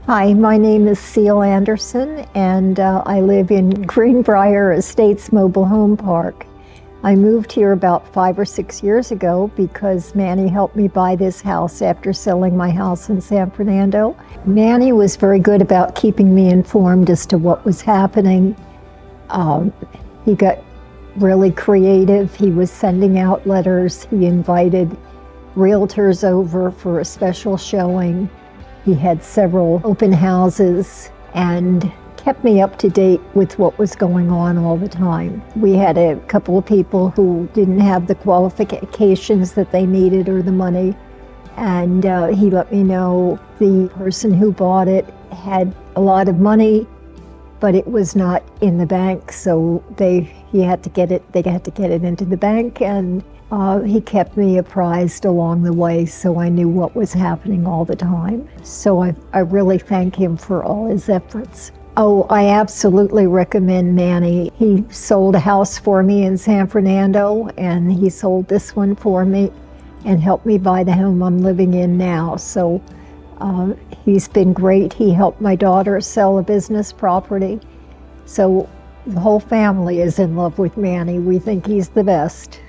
Hi, my name is Ceil and I live in Greenbrier Estates Mobile Home Park. I moved here about 5 or 6 years ago because Manny helped me buy this house after selling my house in San Fernando. Manny was very good about keeping me informed as to what was happening. He got really creative. He was sending out letters. He invited realtors over for a special showing. He had several open houses and kept me up to date with what was going on all the time. We had a couple of people who didn't have the qualifications that they needed or the money, and he let me know the person who bought it had a lot of money, but it was not in the bank, so they had to get it into the bank, and he kept me apprised along the way, so I knew what was happening all the time. So I really thank him for all his efforts. Oh, I absolutely recommend Manny. He sold a house for me in San Fernando, and he sold this one for me and helped me buy the home I'm living in now. So he's been great. He helped my daughter sell a business property. So the whole family is in love with Manny. We think he's the best.